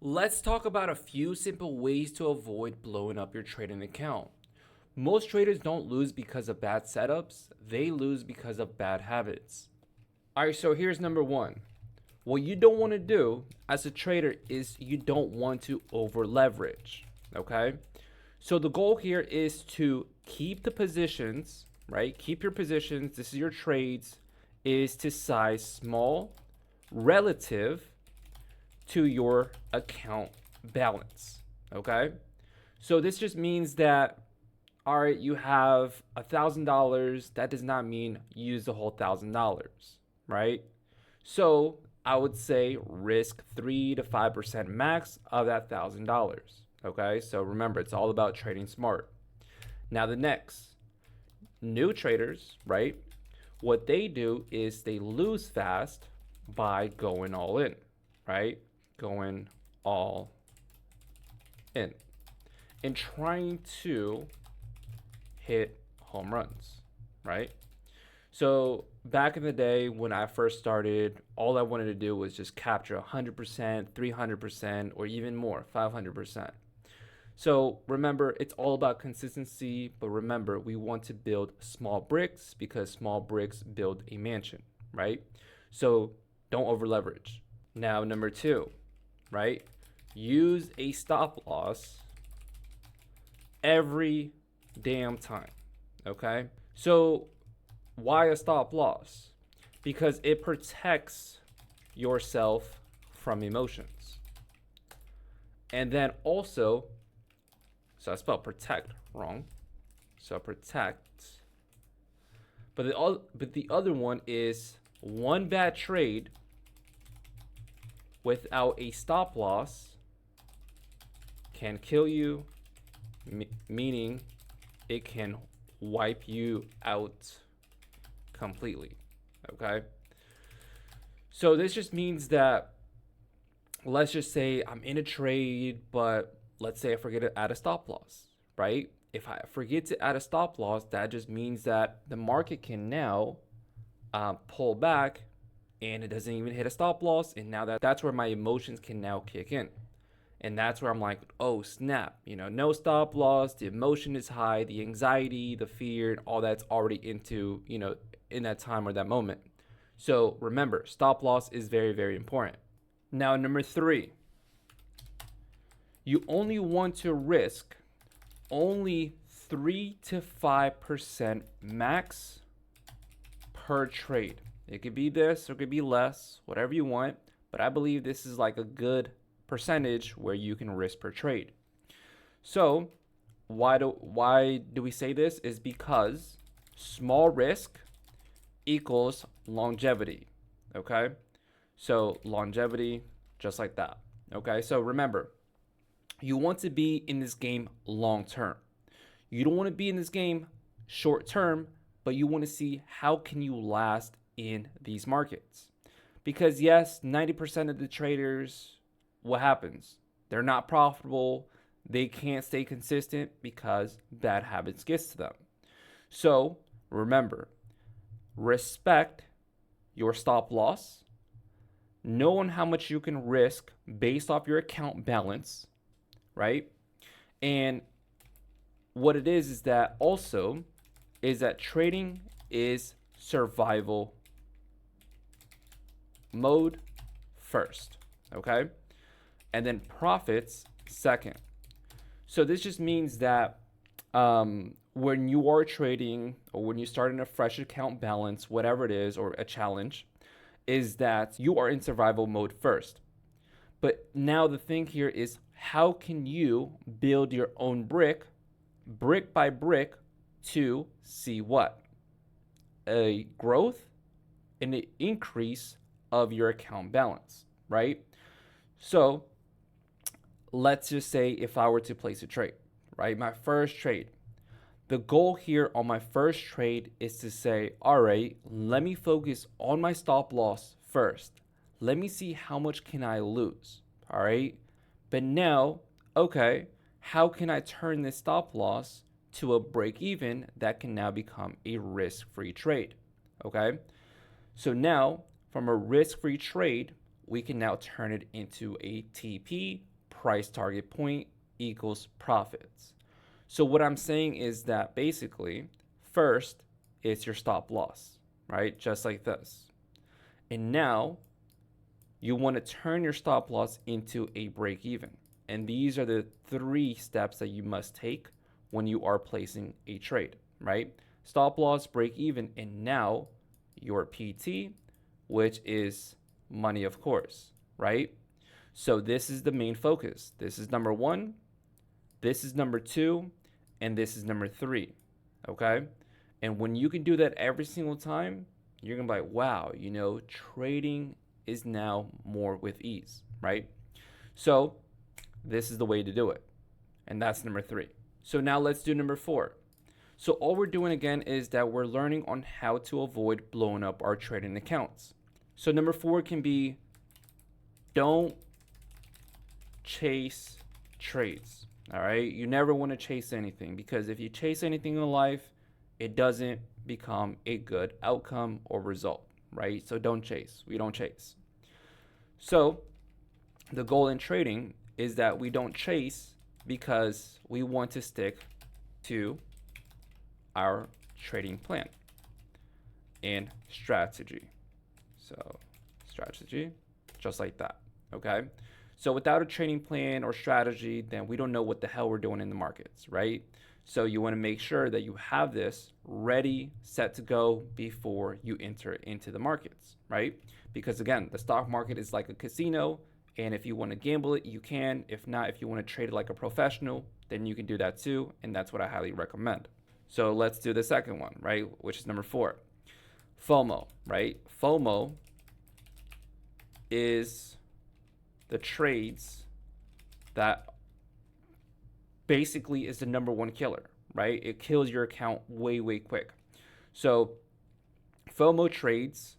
Let's talk about a few simple ways to avoid blowing up your trading account. Most traders don't lose because of bad setups, they lose because of bad habits. All right, so here's number one. What you don't want to do as a trader is you don't want to over leverage, okay? So the goal here is to keep the positions, right? Keep your positions, this is your trades, is to size small relative to your account balance, okay? So this just means that, all right, you have $1,000. That does not mean use the whole $1,000, right? So I would say risk 3 to 5% max of that $1,000, okay? So remember, it's all about trading smart. Now the next, new traders, right? What they do is they lose fast by going all in, right? Going all in and trying to hit home runs, right? So back in the day when I first started, all I wanted to do was just capture 100%, 300%, or even more, 500%. So remember, it's all about consistency, but remember, we want to build small bricks because small bricks build a mansion, right? So don't over leverage. Now, number two, right? Use a stop loss every damn time, okay? So why a stop loss? Because it protects yourself from emotions. And then also, so I spelled protect wrong. So protect. But the other one is one bad trade without a stop loss can kill you, meaning it can wipe you out completely, okay? So this just means that, let's just say I'm in a trade, but let's say I forget to add a stop loss, right? If I forget to add a stop loss, that just means that the market can now pull back and it doesn't even hit a stop loss. And now that's where my emotions can now kick in. And that's where I'm like, oh snap, no stop loss, the emotion is high, the anxiety, the fear, and all that's already into, in that time or that moment. So remember, stop loss is very, very important. Now, number three, you only want to risk only 3 to 5% max per trade. It could be this or it could be less, whatever you want, but I believe this is like a good percentage where you can risk per trade. So why do we say this? Is because small risk equals longevity, okay? So longevity, just like that, okay? So remember, you want to be in this game long term. You don't want to be in this game short term, but you want to see how can you last in these markets. Because yes, 90% of the traders, what happens? They're not profitable. They can't stay consistent because bad habits gets to them. So remember, respect your stop loss. Know how much you can risk based off your account balance, right? And what it is that also is that trading is survival mode first, okay? And then profits second. So this just means that when you are trading or when you start in a fresh account balance, whatever it is, or a challenge, is that you are in survival mode first. But now the thing here is, how can you build your own brick by brick, to see what? A growth and an increase of your account balance, right? So let's just say if I were to place a trade, right? My first trade. The goal here on my first trade is to say, all right, let me focus on my stop loss first. Let me see how much can I lose, all right? But now, okay, how can I turn this stop loss to a break even that can now become a risk-free trade, okay? So now from a risk-free trade, we can now turn it into a TP price target point equals profits. So what I'm saying is that basically, first, it's your stop loss, right? Just like this. And now you want to turn your stop loss into a break even. And these are the 3 steps that you must take when you are placing a trade, right? Stop loss, break even, and now your PT, which is money, of course, right? So this is the main focus. This is number 1, this is number 2, and this is number 3, okay? And when you can do that every single time, you're gonna be like, wow, you know, trading is now more with ease, right? So this is the way to do it. And that's number 3. So now let's do number 4. So all we're doing again is that we're learning on how to avoid blowing up our trading accounts. So number 4 can be, don't chase trades. All right. You never want to chase anything, because if you chase anything in life, it doesn't become a good outcome or result, right? So don't chase. We don't chase. So the goal in trading is that we don't chase because we want to stick to our trading plan and strategy. So strategy, just like that. Okay. So without a trading plan or strategy, then we don't know what the hell we're doing in the markets, right? So you want to make sure that you have this ready, set to go before you enter into the markets, right? Because again, the stock market is like a casino, and if you want to gamble it, you can. If not, if you want to trade it like a professional, then you can do that too, and that's what I highly recommend. So let's do the second one, right? Which is number 4. FOMO, right? FOMO is the trades that basically is the number 1 killer, right? It kills your account way, way quick. So FOMO trades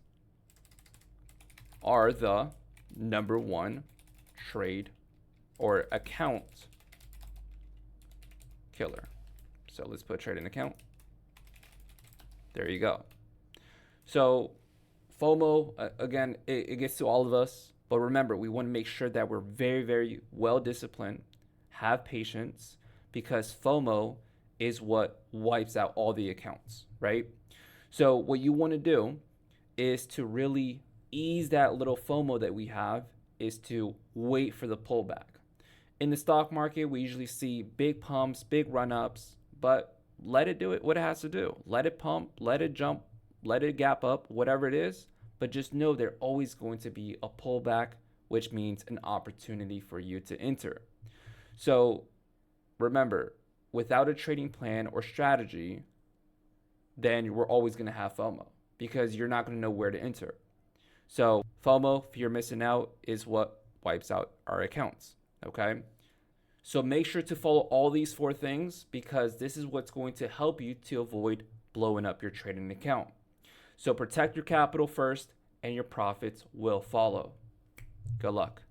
are the number 1 trade or account killer. So let's put trading account. There you go. So FOMO, again, it gets to all of us. But remember, we want to make sure that we're very, very well disciplined, have patience, because FOMO is what wipes out all the accounts, right? So what you want to do is to really ease that little FOMO that we have, is to wait for the pullback. In the stock market, we usually see big pumps, big run-ups, but let it do it what it has to do. Let it pump, let it jump, let it gap up, whatever it is. But just know there's always going to be a pullback, which means an opportunity for you to enter. So remember, without a trading plan or strategy, then we're always going to have FOMO, because you're not going to know where to enter. So FOMO, fear of missing out, is what wipes out our accounts. Okay. So make sure to follow all these 4 things, because this is what's going to help you to avoid blowing up your trading account. So protect your capital first, and your profits will follow. Good luck.